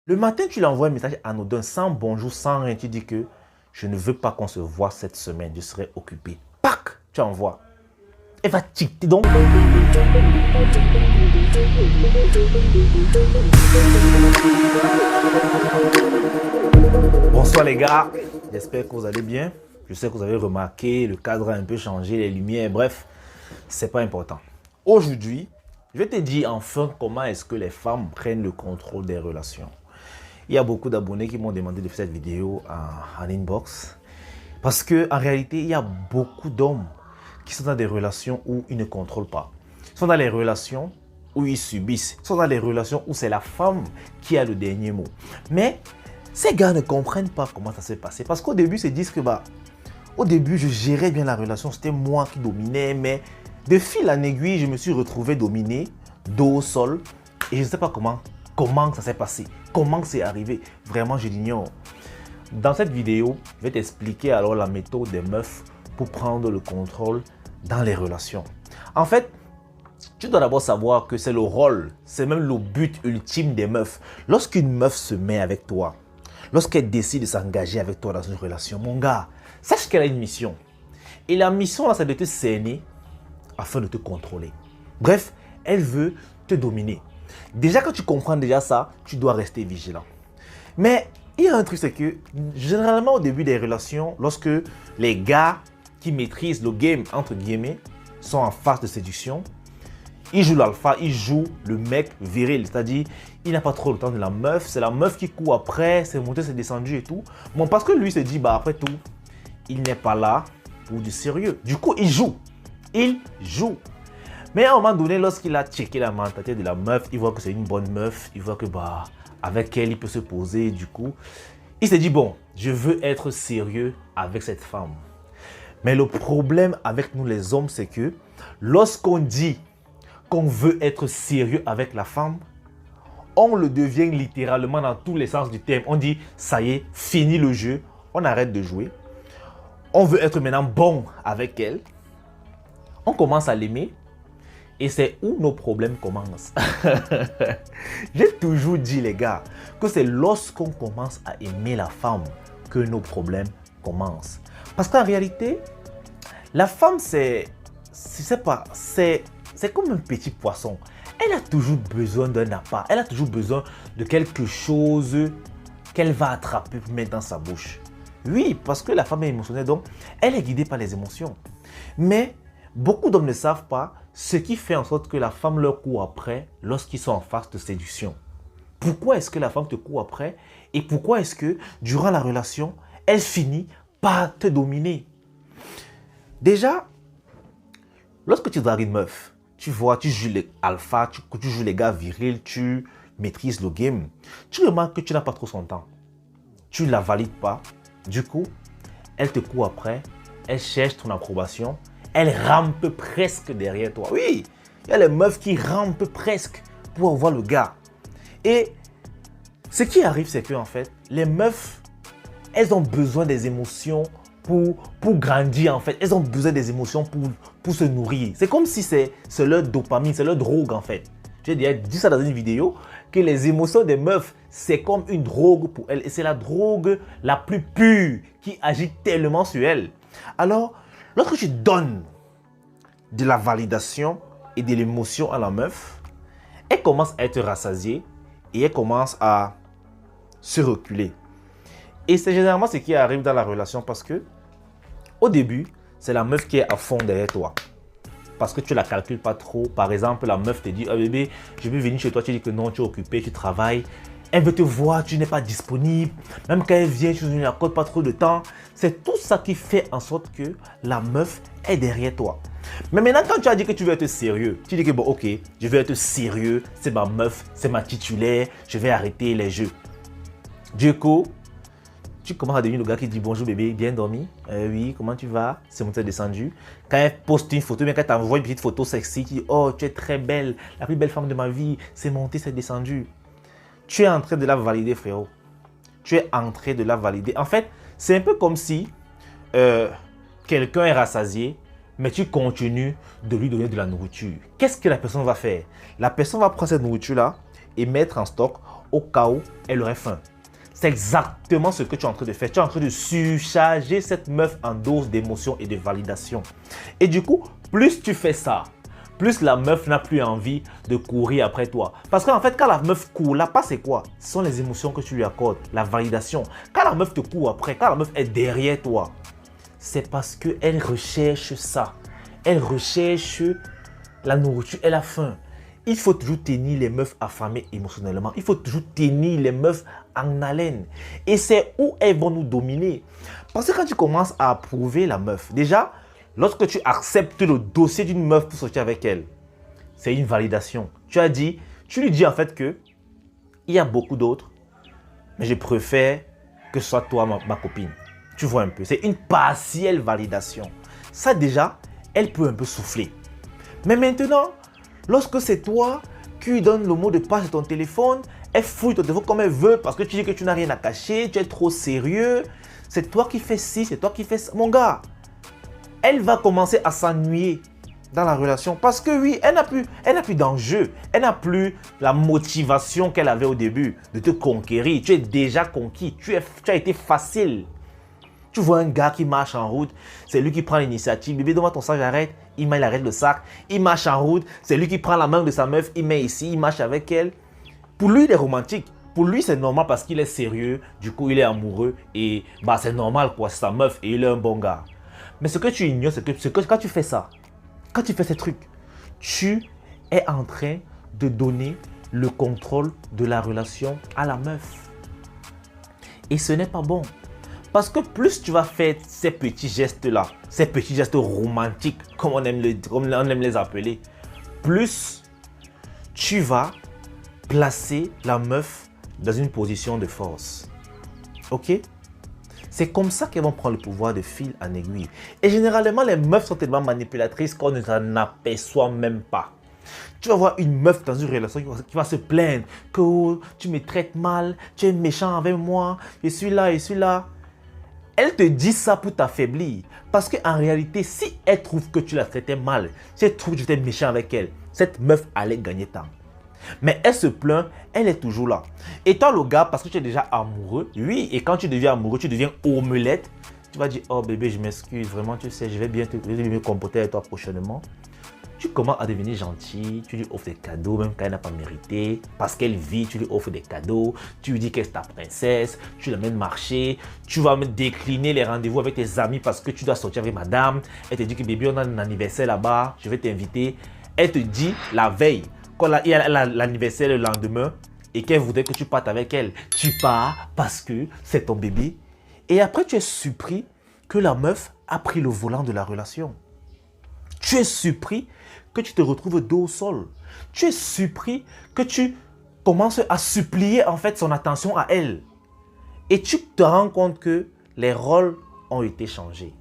Le matin, tu lui envoies un message anodin, sans bonjour, sans rien. Tu dis que je ne veux pas qu'on se voit cette semaine, je serai occupé. Pac, tu envoies. Elle va ticter donc. Bonsoir les gars, j'espère que vous allez bien. Je sais que vous avez remarqué, le cadre a un peu changé, les lumières, bref, c'est pas important. Aujourd'hui, je vais te dire enfin comment est-ce que les femmes prennent le contrôle des relations. Il y a beaucoup d'abonnés qui m'ont demandé de faire cette vidéo en inbox. Parce qu'en réalité, il y a beaucoup d'hommes qui sont dans des relations où ils ne contrôlent pas. Ils sont dans les relations où ils subissent. Ils sont dans les relations où c'est la femme qui a le dernier mot. Mais ces gars ne comprennent pas comment ça s'est passé. Parce qu'au début, ils se disent que au début, je gérais bien la relation. C'était moi qui dominais. Mais de fil en aiguille, je me suis retrouvé dominé, dos au sol. Et je ne sais pas comment ça s'est passé. Comment c'est arrivé. Vraiment, je l'ignore. Dans cette vidéo, je vais t'expliquer alors la méthode des meufs pour prendre le contrôle dans les relations. En fait, tu dois d'abord savoir que c'est le rôle, c'est même le but ultime des meufs. Lorsqu'une meuf se met avec toi, lorsqu'elle décide de s'engager avec toi dans une relation, mon gars, sache qu'elle a une mission. Et la mission, c'est de te cerner afin de te contrôler. Bref, elle veut te dominer. Déjà, quand tu comprends déjà ça, tu dois rester vigilant. Mais il y a un truc, c'est que généralement au début des relations, lorsque les gars qui maîtrisent le game, entre guillemets, sont en phase de séduction, ils jouent l'alpha, ils jouent le mec viril. C'est-à-dire, il n'a pas trop le temps de la meuf, c'est la meuf qui court après, c'est monté, c'est descendu et tout. Bon, parce que lui se dit, après tout, il n'est pas là pour du sérieux. Du coup, il joue. Il joue. Mais à un moment donné, lorsqu'il a checké la mentalité de la meuf, il voit que c'est une bonne meuf, il voit que avec elle, il peut se poser. Du coup, il s'est dit, bon, je veux être sérieux avec cette femme. Mais le problème avec nous les hommes, c'est que lorsqu'on dit qu'on veut être sérieux avec la femme, on le devient littéralement dans tous les sens du terme. On dit, ça y est, fini le jeu, on arrête de jouer. On veut être maintenant bon avec elle. On commence à l'aimer. Et c'est où nos problèmes commencent. J'ai toujours dit, les gars, que c'est lorsqu'on commence à aimer la femme que nos problèmes commencent. Parce qu'en réalité, la femme, c'est comme un petit poisson. Elle a toujours besoin d'un appât. Elle a toujours besoin de quelque chose qu'elle va attraper pour mettre dans sa bouche. Oui, parce que la femme est émotionnelle, donc elle est guidée par les émotions. Mais beaucoup d'hommes ne savent pas ce qui fait en sorte que la femme leur court après lorsqu'ils sont en phase de séduction. Pourquoi est-ce que la femme te court après et pourquoi est-ce que durant la relation, elle finit par te dominer? Déjà, lorsque tu dragues une meuf, tu vois, tu joues les alphas, tu joues les gars virils, tu maîtrises le game, tu remarques que tu n'as pas trop son temps. Tu ne la valides pas. Du coup, elle te court après, elle cherche ton approbation. Elle rampe presque derrière toi. Oui, il y a les meufs qui rampent presque pour avoir le gars. Et ce qui arrive, c'est que en fait, les meufs, elles ont besoin des émotions pour grandir en fait. Elles ont besoin des émotions pour se nourrir. C'est comme si c'est leur dopamine, c'est leur drogue en fait. J'ai déjà dit ça dans une vidéo, que les émotions des meufs, c'est comme une drogue pour elles. Et c'est la drogue la plus pure qui agit tellement sur elles. Alors, lorsque tu donnes de la validation et de l'émotion à la meuf, elle commence à être rassasiée et elle commence à se reculer. Et c'est généralement ce qui arrive dans la relation parce que au début, c'est la meuf qui est à fond derrière toi. Parce que tu ne la calcules pas trop. Par exemple, la meuf te dit, oh bébé, je veux venir chez toi. Tu dis que non, tu es occupé, tu travailles. Elle veut te voir, tu n'es pas disponible. Même quand elle vient, tu ne lui accordes pas trop de temps. C'est tout ça qui fait en sorte que la meuf est derrière toi. Mais maintenant, quand tu as dit que tu veux être sérieux, tu dis que bon, ok, je vais être sérieux, c'est ma meuf, c'est ma titulaire, je vais arrêter les jeux. Du coup, tu commences à devenir le gars qui dit bonjour bébé, bien dormi? Oui, comment tu vas? C'est monté descendu. Quand elle poste une photo, bien quand elle t'envoie une petite photo sexy, qui dit oh, tu es très belle, la plus belle femme de ma vie, c'est monté, c'est descendu. Tu es en train de la valider, frérot. Tu es en train de la valider. En fait, c'est un peu comme si quelqu'un est rassasié, mais tu continues de lui donner de la nourriture. Qu'est-ce que la personne va faire? La personne va prendre cette nourriture-là et mettre en stock au cas où elle aurait faim. C'est exactement ce que tu es en train de faire. Tu es en train de surcharger cette meuf en dose d'émotions et de validation. Et du coup, plus tu fais ça, plus la meuf n'a plus envie de courir après toi. Parce qu'en fait, quand la meuf court, la passe c'est quoi? Ce sont les émotions que tu lui accordes, la validation. Quand la meuf te court après, quand la meuf est derrière toi, c'est parce qu'elle recherche ça. Elle recherche la nourriture et la faim. Il faut toujours tenir les meufs affamées émotionnellement. Il faut toujours tenir les meufs en haleine. Et c'est où elles vont nous dominer. Parce que quand tu commences à approuver la meuf, déjà, lorsque tu acceptes le dossier d'une meuf pour sortir avec elle, c'est une validation. Tu lui dis en fait que il y a beaucoup d'autres, mais je préfère que ce soit toi ma copine. Tu vois un peu, c'est une partielle validation. Ça déjà, elle peut un peu souffler. Mais maintenant, lorsque c'est toi qui lui donnes le mot de passe de ton téléphone, elle fouille ton téléphone comme elle veut parce que tu dis que tu n'as rien à cacher, tu es trop sérieux. C'est toi qui fais ci, c'est toi qui fais ça. Mon gars, elle va commencer à s'ennuyer dans la relation parce que oui, elle n'a plus d'enjeu. Elle n'a plus la motivation qu'elle avait au début de te conquérir. Tu es déjà conquis, tu as été facile. Tu vois un gars qui marche en route, c'est lui qui prend l'initiative. Bébé, donne-moi ton sac, j'arrête. Il arrête le sac. Il marche en route, c'est lui qui prend la main de sa meuf, il met ici, il marche avec elle. Pour lui, il est romantique. Pour lui, c'est normal parce qu'il est sérieux. Du coup, il est amoureux. Et c'est normal, quoi. C'est sa meuf et il est un bon gars. Mais ce que tu ignores, c'est que quand tu fais ça, quand tu fais ces trucs, tu es en train de donner le contrôle de la relation à la meuf. Et ce n'est pas bon. Parce que plus tu vas faire ces petits gestes-là, ces petits gestes romantiques, comme on aime les appeler, plus tu vas placer la meuf dans une position de force. Ok? C'est comme ça qu'elles vont prendre le pouvoir de fil en aiguille. Et généralement, les meufs sont tellement manipulatrices qu'on ne s'en aperçoit même pas. Tu vas voir une meuf dans une relation qui va se plaindre que oh, tu me traites mal, tu es méchant avec moi, je suis là, je suis là. Elle te dit ça pour t'affaiblir. Parce qu'en réalité, si elle trouve que tu la traitais mal, si elle trouve que tu étais méchant avec elle, cette meuf allait gagner temps. Mais elle se plaint, elle est toujours là. Et toi, le gars, parce que tu es déjà amoureux, oui, et quand tu deviens amoureux, tu deviens omelette, tu vas dire, oh bébé, je m'excuse, vraiment, tu sais, je vais bien me comporter avec toi prochainement. Tu commences à devenir gentil, tu lui offres des cadeaux même quand elle n'a pas mérité. Parce qu'elle vit, tu lui offres des cadeaux. Tu lui dis qu'elle est ta princesse, tu l'amènes marcher. Tu vas même décliner les rendez-vous avec tes amis parce que tu dois sortir avec madame. Elle te dit que bébé, on a un anniversaire là-bas, je vais t'inviter. Elle te dit la veille, quand il y a l'anniversaire le lendemain et qu'elle voudrait que tu partes avec elle. Tu pars parce que c'est ton bébé. Et après, tu es surpris que la meuf a pris le volant de la relation. Tu es surpris que tu te retrouves dos au sol. Tu es surpris que tu commences à supplier en fait son attention à elle. Et tu te rends compte que les rôles ont été changés.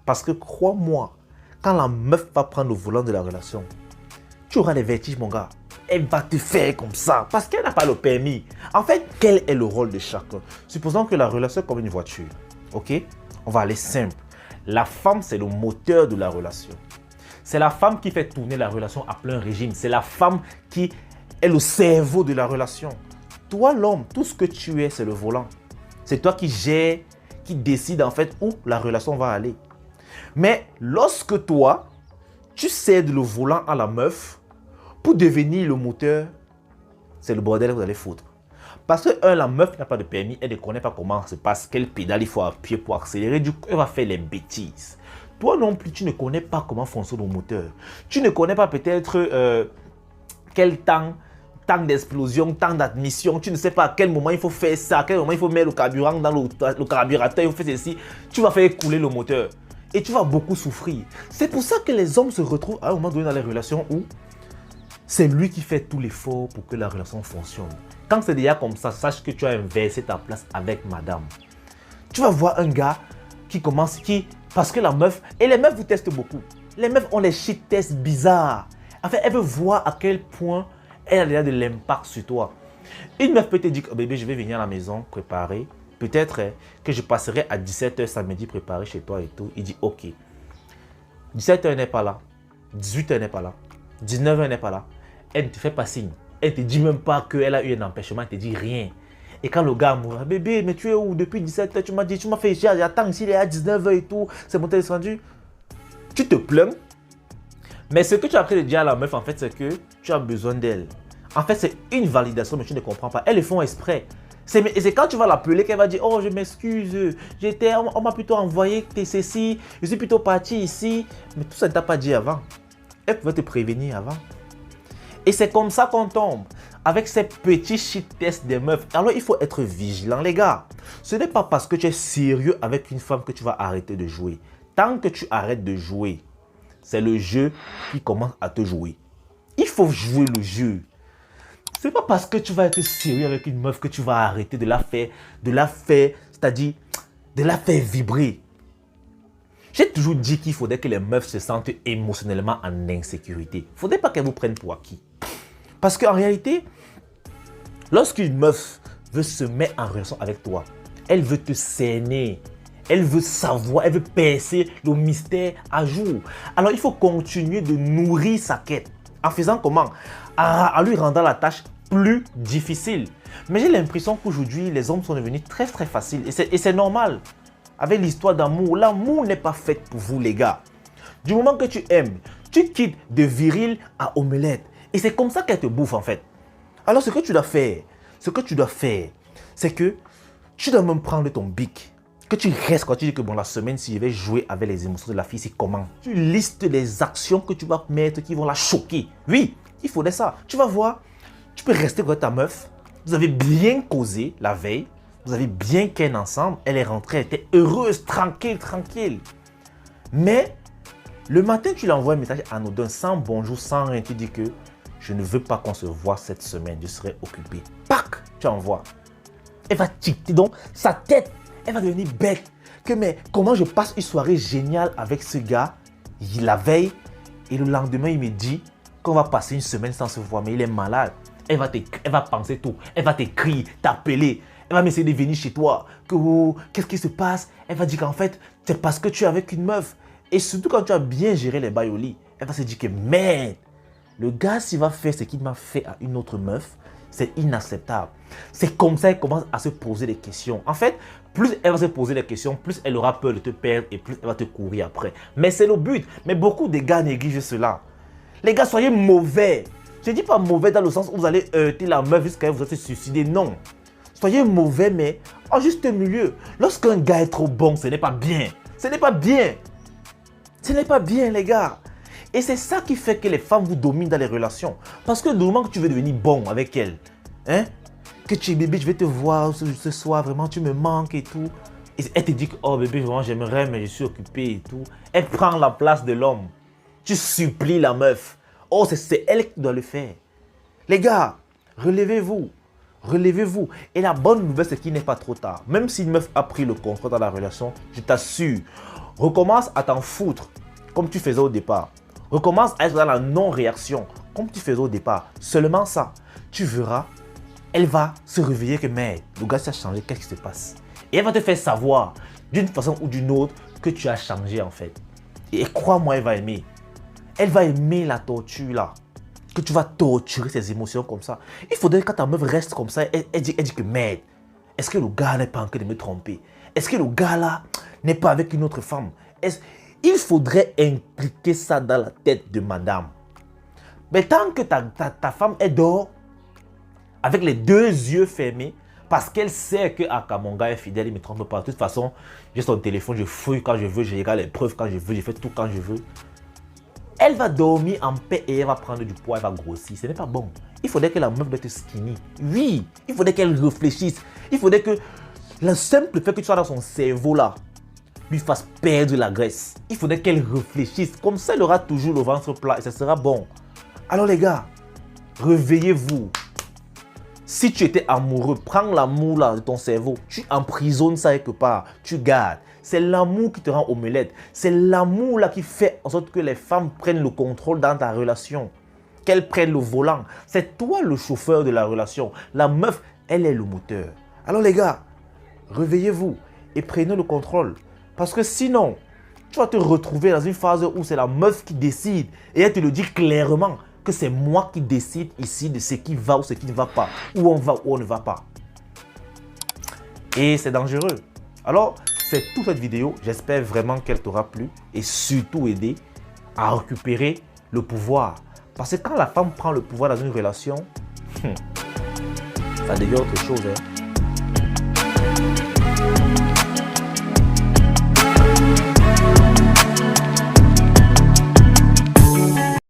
Parce que crois-moi, quand la meuf va prendre le volant de la relation, tu auras les vertiges mon gars. Elle va te faire comme ça parce qu'elle n'a pas le permis. En fait, quel est le rôle de chacun? Supposons que la relation est comme une voiture. Ok? On va aller simple. La femme, c'est le moteur de la relation. C'est la femme qui fait tourner la relation à plein régime. C'est la femme qui est le cerveau de la relation. Toi, l'homme, tout ce que tu es, c'est le volant. C'est toi qui gères, qui décide en fait où la relation va aller. Mais lorsque toi, tu cèdes le volant à la meuf pour devenir le moteur, c'est le bordel que vous allez foutre. Parce que la meuf n'a pas de permis, elle ne connaît pas comment se passe, quel pédale il faut appuyer pour accélérer. Du coup, elle va faire les bêtises. Toi non plus, tu ne connais pas comment fonctionne le moteur. Tu ne connais pas peut-être quel temps d'explosion, temps d'admission. Tu ne sais pas à quel moment il faut faire ça, à quel moment il faut mettre le carburant dans le carburateur, il faut faire ceci. Tu vas faire couler le moteur. Et tu vas beaucoup souffrir. C'est pour ça que les hommes se retrouvent à un moment donné dans les relations où c'est lui qui fait tout l'effort pour que la relation fonctionne. Quand c'est déjà comme ça, sache que tu as inversé ta place avec madame. Tu vas voir un gars parce que la meuf, et les meufs vous testent beaucoup. Les meufs ont les shit tests bizarres. En fait, elle veut voir à quel point elle a déjà de l'impact sur toi. Une meuf peut te dire, oh, bébé, je vais venir à la maison préparer. Peut-être que je passerai à 17h samedi préparer chez toi et tout. Il dit, ok. 17h n'est pas là. 18h n'est pas là. 19h n'est pas là. Elle ne te fait pas signe. Elle ne te dit même pas qu'elle a eu un empêchement, elle ne te dit rien. Et quand le gars mourra, bébé, mais tu es où depuis 17h? Tu m'as dit, tu m'as fait, j'attends ici, il est à 19h et tout, c'est monté descendu. Tu te plains. Mais ce que tu as appris de dire à la meuf, en fait, c'est que tu as besoin d'elle. En fait, c'est une validation, mais tu ne comprends pas. Elles le font exprès. Et c'est quand tu vas l'appeler qu'elle va dire, oh, je m'excuse, on m'a plutôt envoyé que t'es ceci, je suis plutôt parti ici. Mais tout ça ne t'a pas dit avant. Elle pouvait te prévenir avant. Et c'est comme ça qu'on tombe. Avec ces petits shit tests des meufs. Alors, il faut être vigilant, les gars. Ce n'est pas parce que tu es sérieux avec une femme que tu vas arrêter de jouer. Tant que tu arrêtes de jouer, c'est le jeu qui commence à te jouer. Il faut jouer le jeu. Ce n'est pas parce que tu vas être sérieux avec une meuf que tu vas arrêter de la faire, c'est-à-dire de la faire vibrer. J'ai toujours dit qu'il faudrait que les meufs se sentent émotionnellement en insécurité. Il ne faudrait pas qu'elles vous prennent pour acquis. Parce qu'en réalité, lorsqu'une meuf veut se mettre en relation avec toi, elle veut te cerner. Elle veut savoir, elle veut percer le mystère à jour. Alors, il faut continuer de nourrir sa quête. En faisant comment? En lui rendant la tâche plus difficile. Mais j'ai l'impression qu'aujourd'hui, les hommes sont devenus très très faciles. Et c'est normal. Avec l'histoire d'amour, l'amour n'est pas fait pour vous, les gars. Du moment que tu aimes, tu quittes de viril à omelette. Et c'est comme ça qu'elle te bouffe en fait. Alors, ce que tu dois faire, c'est que tu dois même prendre ton bic. Que tu restes quand tu dis que bon, la semaine, si je vais jouer avec les émotions de la fille, c'est comment? Tu listes les actions que tu vas mettre qui vont la choquer. Oui, il faudrait ça. Tu vas voir, tu peux rester avec ta meuf. Vous avez bien causé la veille. Vous avez bien ken ensemble. Elle est rentrée, elle était heureuse, tranquille. Mais le matin, tu lui envoies un message anodin, sans bonjour, sans rien. Tu dis que je ne veux pas qu'on se voit cette semaine, je serai occupé. Pac, tu envoies. Elle va ticter donc sa tête. Elle va devenir bête. Mais comment je passe une soirée géniale avec ce gars la veille et le lendemain il me dit qu'on va passer une semaine sans se voir mais il est malade. Elle va penser tout. Elle va t'écrire, t'appeler. Elle va m'essayer de venir chez toi. Qu'est-ce qui se passe? Elle va dire qu'en fait c'est parce que tu es avec une meuf. Et surtout quand tu as bien géré les bails au lit. Elle va se dire que merde, le gars s'il va faire ce qu'il m'a fait à une autre meuf, c'est inacceptable. C'est comme ça qu'elle commence à se poser des questions. En fait, plus elle va se poser des questions, plus elle aura peur de te perdre et plus elle va te courir après. Mais c'est le but. Mais beaucoup de gars négligent cela. Les gars, soyez mauvais. Je ne dis pas mauvais dans le sens où vous allez heurter la meuf jusqu'à vous allez se suicider. Non. Soyez mauvais, mais en juste milieu. Lorsqu'un gars est trop bon, ce n'est pas bien. Ce n'est pas bien. Ce n'est pas bien, les gars. Et c'est ça qui fait que les femmes vous dominent dans les relations. Parce que du moment que tu veux devenir bon avec elle, que tu es bébé, je vais te voir ce soir, vraiment, tu me manques et tout. Et elle te dit que, oh bébé, vraiment, j'aimerais, mais je suis occupé et tout. Elle prend la place de l'homme. Tu supplies la meuf. Oh, c'est elle qui doit le faire. Les gars, relevez-vous. Relevez-vous. Et la bonne nouvelle, c'est qu'il n'est pas trop tard. Même si une meuf a pris le contrôle dans la relation, je t'assure, recommence à t'en foutre comme tu faisais au départ. Recommence à être dans la non-réaction comme tu faisais au départ. Seulement ça, tu verras, elle va se réveiller que merde, le gars s'est changé, qu'est-ce qui se passe? Et elle va te faire savoir d'une façon ou d'une autre que tu as changé en fait. Et crois-moi, elle va aimer. Elle va aimer la torture là. Que tu vas torturer ses émotions comme ça. Il faudrait que ta meuf reste comme ça. Elle dit que merde. Est-ce que le gars n'est pas en train de me tromper? Est-ce que le gars là n'est pas avec une autre femme? Il faudrait impliquer ça dans la tête de madame. Mais tant que ta femme est dehors, avec les deux yeux fermés, parce qu'elle sait que mon gars est fidèle, il ne me trompe pas. De toute façon, j'ai son téléphone, je fouille quand je veux, je regarde les preuves quand je veux, je fais tout quand je veux. Elle va dormir en paix et elle va prendre du poids, elle va grossir. Ce n'est pas bon. Il faudrait que la meuf doit être skinny. Oui, il faudrait qu'elle réfléchisse. Il faudrait que le simple fait que tu sois dans son cerveau là, lui fasse perdre la graisse. Il faudrait qu'elle réfléchisse. Comme ça, elle aura toujours le ventre plat et ça sera bon. Alors les gars, réveillez-vous. Si tu étais amoureux, prends l'amour là de ton cerveau. Tu emprisonnes ça quelque part. Tu gardes. C'est l'amour qui te rend omelette. C'est l'amour là qui fait en sorte que les femmes prennent le contrôle dans ta relation. Qu'elles prennent le volant. C'est toi le chauffeur de la relation. La meuf, elle est le moteur. Alors les gars, réveillez-vous et prenez le contrôle. Parce que sinon, tu vas te retrouver dans une phase où c'est la meuf qui décide. Et elle te le dit clairement. que c'est moi qui décide ici de ce qui va ou ce qui ne va pas, où on va ou on ne va pas. Et c'est dangereux. Alors, c'est toute cette vidéo. J'espère vraiment qu'elle t'aura plu et surtout aidé à récupérer le pouvoir. Parce que quand la femme prend le pouvoir dans une relation, ça devient autre chose, hein.